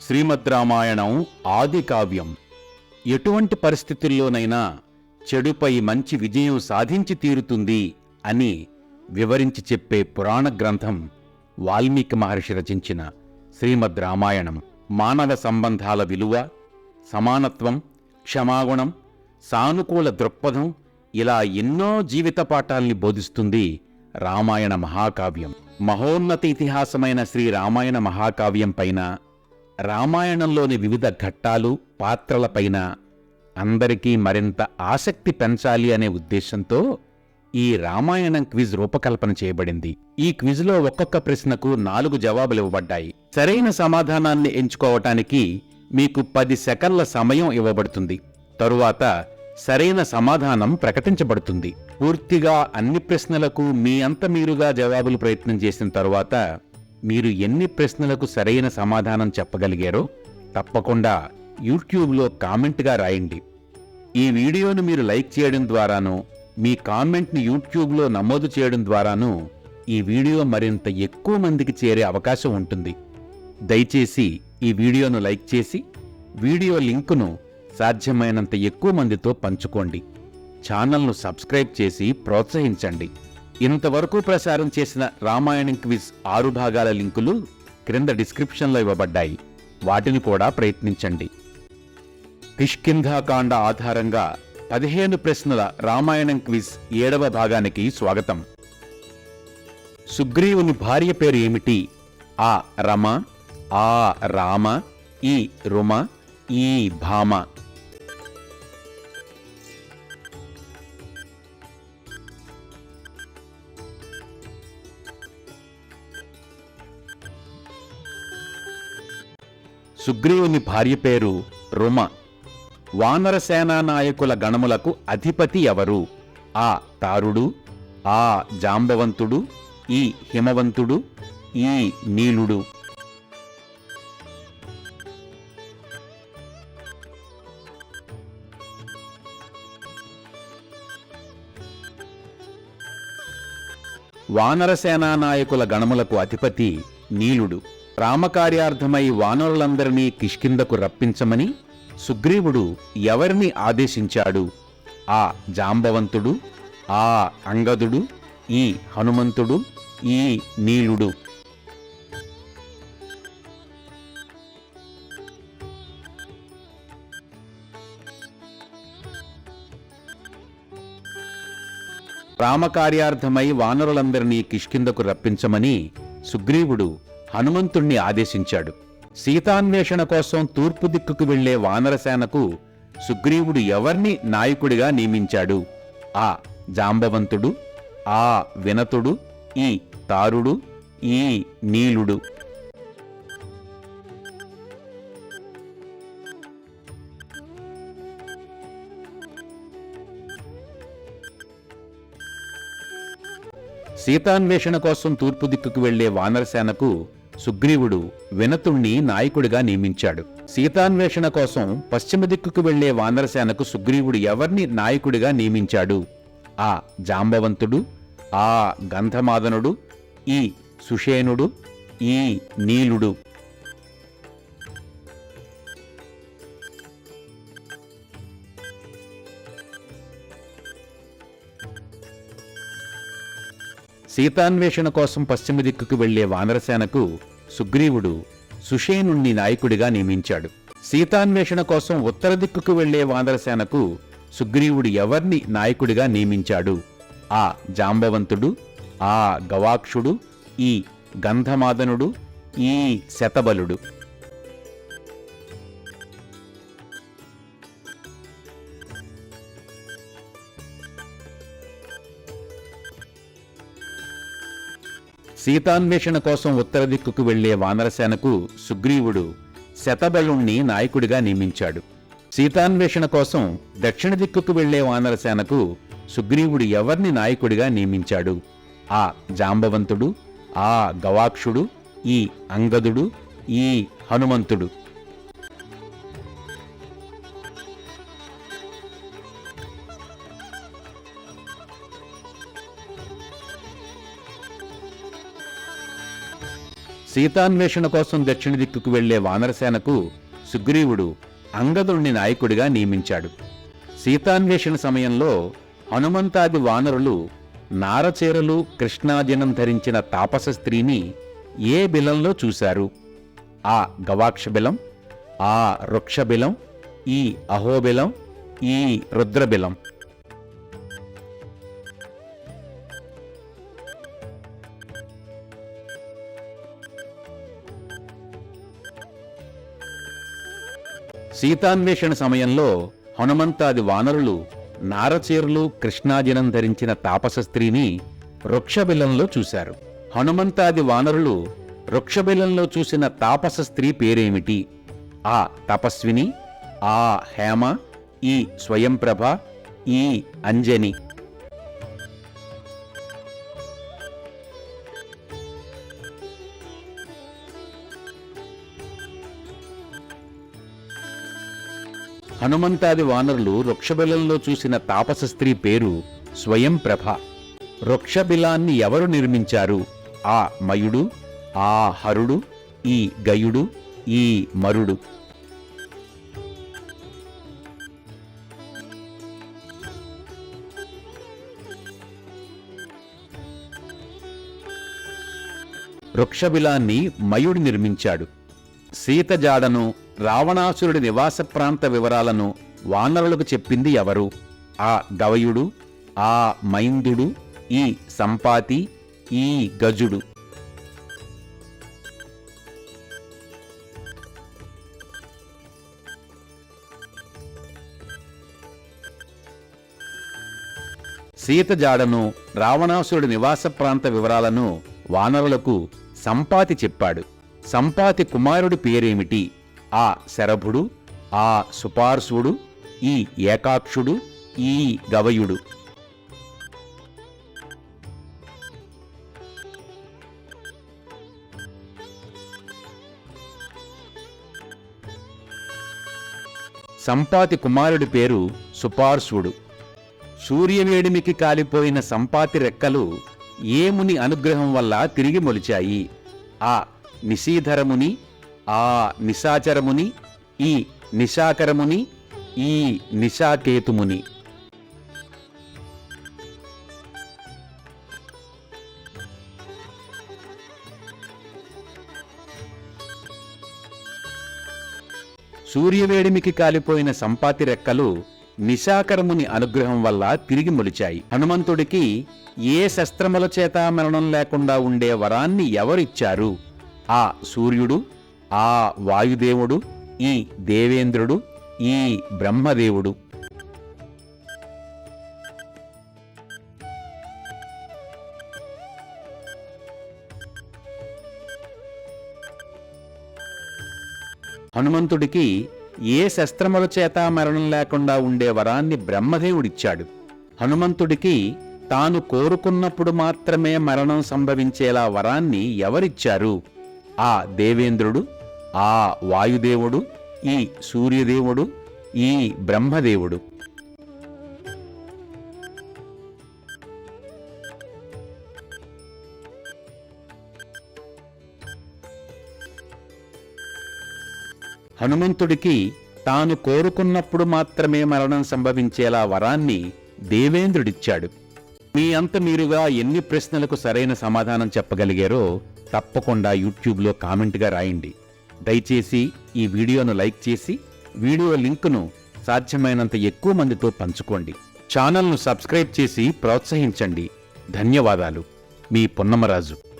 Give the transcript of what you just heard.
శ్రీమద్ రామాయణం ఆది కావ్యం. ఎటువంటి పరిస్థితుల్లోనైనా చెడుపై మంచి విజయం సాధించి తీరుతుంది అని వివరించి చెప్పే పురాణ గ్రంథం వాల్మీకి మహర్షి రచించిన శ్రీమద్ రామాయణం. మానవ సంబంధాల విలువ, సమానత్వం, క్షమాగుణం, సానుకూల దృక్పథం ఇలా ఎన్నో జీవిత పాఠాల్ని బోధిస్తుంది రామాయణ మహాకావ్యం. మహోన్నత ఇతిహాసమైన శ్రీ రామాయణ మహాకావ్యం పైన, రామాయణంలోని వివిధ ఘట్టాలు, పాత్రలపైన అందరికీ మరింత ఆసక్తి పెంచాలి అనే ఉద్దేశంతో ఈ రామాయణం క్విజ్ రూపకల్పన చేయబడింది. ఈ క్విజ్లో ఒక్కొక్క ప్రశ్నకు 4 జవాబులు ఇవ్వబడ్డాయి. సరైన సమాధానాన్ని ఎంచుకోవటానికి మీకు 10 సెకన్ల సమయం ఇవ్వబడుతుంది. తరువాత సరైన సమాధానం ప్రకటించబడుతుంది. పూర్తిగా అన్ని ప్రశ్నలకు మీ అంత మీరుగా జవాబులు ప్రయత్నం చేసిన తరువాత మీరు ఎన్ని ప్రశ్నలకు సరైన సమాధానం చెప్పగలిగారో తప్పకుండా యూట్యూబ్లో కామెంట్గా రాయండి. ఈ వీడియోను మీరు లైక్ చేయడం ద్వారానూ, మీ కామెంట్ని యూట్యూబ్లో నమోదు చేయడం ద్వారానూ ఈ వీడియో మరింత ఎక్కువ మందికి చేరే అవకాశం ఉంటుంది. దయచేసి ఈ వీడియోను లైక్ చేసి వీడియో లింకును సాధ్యమైనంత ఎక్కువ మందితో పంచుకోండి. ఛానల్ను సబ్స్క్రైబ్ చేసి ప్రోత్సహించండి. ఇంతవరకు ప్రసారం చేసిన రామాయణం క్విజ్ 6 భాగాల లింకులు క్రింద డిస్క్రిప్షన్లో ఇవ్వబడ్డాయి. వాటిని కూడా ప్రయత్నించండి. కిష్కింధాకాండ ఆధారంగా 15 ప్రశ్నల రామాయణం క్విజ్ 7వ భాగానికి స్వాగతం. సుగ్రీవుని భార్య పేరు ఏమిటి? ఆ రమ, ఆ రామ, ఈ రుమ, ఈ భామ. సుగ్రీవుని భార్య పేరు రుమ. వానర సేనా నాయకుల గణములకు అధిపతి ఎవరు? ఆ తారుడు, ఆ జాంబవంతుడు, ఈ హిమవంతుడు, ఈ నీలుడు. వానర సేనా నాయకుల గణములకు అధిపతి నీలుడు. రామకార్యార్థమై వానరులందరినీ కిష్కింధకు రప్పించమని సుగ్రీవుడు ఎవరిని ఆదేశించాడు? ఆ జాంబవంతుడు, ఆ అంగదుడు, ఈ హనుమంతుడు, ఈ నీలుడు. రామకార్యార్థమై వానరులందరినీ కిష్కింధకు రప్పించమని సుగ్రీవుడు హనుమంతుణ్ణి ఆదేశించాడు. సీతాన్వేషణ కోసం తూర్పు దిక్కుకు వెళ్లే వానరసేనకు సుగ్రీవుడు ఎవర్ని నాయకుడిగా నియమించాడు? ఆ జాంబవంతుడు, ఆ వినతుడు, ఈ తారుడు, ఈ నీలుడు. సీతాన్వేషణ కోసం తూర్పు దిక్కుకు వెళ్లే వానరసేనకు సుగ్రీవుడు వినతుణ్ణి నాయకుడిగా నియమించాడు. సీతాన్వేషణ కోసం పశ్చిమ దిక్కుకు వెళ్లే వానరసేనకు సుగ్రీవుడు ఎవర్ని నాయకుడిగా నియమించాడు? ఆ జాంబవంతుడు, ఆ గంధమాదనుడు, ఈ సుషేనుడు, ఈ నీలుడు. సీతాన్వేషణ కోసం పశ్చిమ దిక్కుకు వెళ్లే వానరసేనకు సుగ్రీవుడు సుషేనుణ్ణి నాయకుడిగా నియమించాడు. సీతాన్వేషణ కోసం ఉత్తర దిక్కుకు వెళ్లే వానరసేనకు సుగ్రీవుడు ఎవర్ని నాయకుడిగా నియమించాడు? ఆ జాంబవంతుడు, ఆ గవాక్షుడు, ఈ గంధమాదనుడు, ఈ శతబలుడు. సీతాన్వేషణ కోసం ఉత్తర దిక్కుకు వెళ్లే వానరసేనకు సుగ్రీవుడు శతబలుణ్ణి నాయకుడిగా నియమించాడు. సీతాన్వేషణ కోసం దక్షిణ దిక్కుకు వెళ్లే వానరసేనకు సుగ్రీవుడు ఎవర్ని నాయకుడిగా నియమించాడు? ఆ జాంబవంతుడు, ఆ గవాక్షుడు, ఈ అంగదుడు, ఈ హనుమంతుడు. సీతాన్వేషణ కోసం దక్షిణ దిక్కుకు వెళ్లే వానరసేనకు సుగ్రీవుడు అంగదుడిని నాయకుడిగా నియమించాడు. సీతాన్వేషణ సమయంలో హనుమంతాది వానరులు నారచీరలు కృష్ణాజనం ధరించిన తాపస స్త్రీని ఏ బిలంలో చూశారు? ఆ గవాక్షబిలం, ఆ వృక్షబిలం, ఈ అహోబిలం, ఈ రుద్రబిలం. సీతాన్వేషణ సమయంలో హనుమంతాది వానరులు నారచీరలు కృష్ణాజనం ధరించిన తాపస స్త్రీని వృక్షబిలంలో చూశారు. హనుమంతాది వానరులు వృక్షబిలంలో చూసిన తాపస స్త్రీ పేరేమిటి? ఆ తపస్విని, ఆ హేమ, ఈ స్వయంప్రభ, ఈ అంజని. హనుమంతాది వానరులు వృక్షబిలంలో చూసిన తాపస స్త్రీ పేరు స్వయంప్రభ. వృక్షబిలాన్ని ఎవరు నిర్మించారు? ఆ మయుడు, ఆ హరుడు, ఈ గయుడు, ఈ మరుడు. వృక్షబిలాన్ని మయుడు నిర్మించాడు. సీత జాడను, రావణాసురుడి నివాస ప్రాంత వివరాలను వానరులకు చెప్పింది ఎవరు? ఆ గవయుడు, ఆ మైందుడు, ఈ సంపాతి, ఈ గజుడు. సీత జాడను, రావణాసురుడి నివాస ప్రాంత వివరాలను వానరులకు సంపాతి చెప్పాడు. సంపాతి కుమారుడి పేరేమిటి? ఆ శరభుడు, ఆ సుపార్శ్వుడు, ఈ ఏకాక్షుడు, ఈ గవయుడు. సంపాతి కుమారుడి పేరు సుపార్శ్వుడు. సూర్యవేడిమికి కాలిపోయిన సంపాతి రెక్కలు ఏ ముని అనుగ్రహం వల్ల తిరిగి మొలిచాయి? ఆ నిశీధరముని, ఆ నిశాచరముని, ఈ నిశాకరముని, ఈ నిశాకేతుముని. సూర్యవేడిమికి కాలిపోయిన సంపాతి రెక్కలు నిశాకరముని అనుగ్రహం వల్ల తిరిగి మొలిచాయి. హనుమంతుడికి ఏ శస్త్రముల చేత మరణం లేకుండా ఉండే వరాన్ని ఎవరిచ్చారు? ఆ సూర్యుడు, ఆ వాయుదేవుడు, ఈ దేవేంద్రుడు, ఈ బ్రహ్మదేవుడు. హనుమంతుడికి ఏ శస్త్రముల చేత మరణం లేకుండా ఉండే వరాన్ని బ్రహ్మదేవుడిచ్చాడు. హనుమంతుడికి తాను కోరుకున్నప్పుడు మాత్రమే మరణం సంభవించేలా వరాన్ని ఎవరిచ్చారు? ఆ దేవేంద్రుడు, ఆ వాయుదేవుడు, ఈ సూర్యదేవుడు, ఈ బ్రహ్మదేవుడు. హనుమంతుడికి తాను కోరుకున్నప్పుడు మాత్రమే మరణం సంభవించేలా వరాన్ని దేవేంద్రుడిచ్చాడు. మీ అంత మీరుగా ఎన్ని ప్రశ్నలకు సరైన సమాధానం చెప్పగలిగారో తప్పకుండా యూట్యూబ్లో కామెంట్గా రాయండి. దయచేసి ఈ వీడియోను లైక్ చేసి వీడియో లింకును సాధ్యమైనంత ఎక్కువ మందితో పంచుకోండి. ఛానల్ను సబ్స్క్రైబ్ చేసి ప్రోత్సహించండి. ధన్యవాదాలు. మీ పొన్నమరాజు.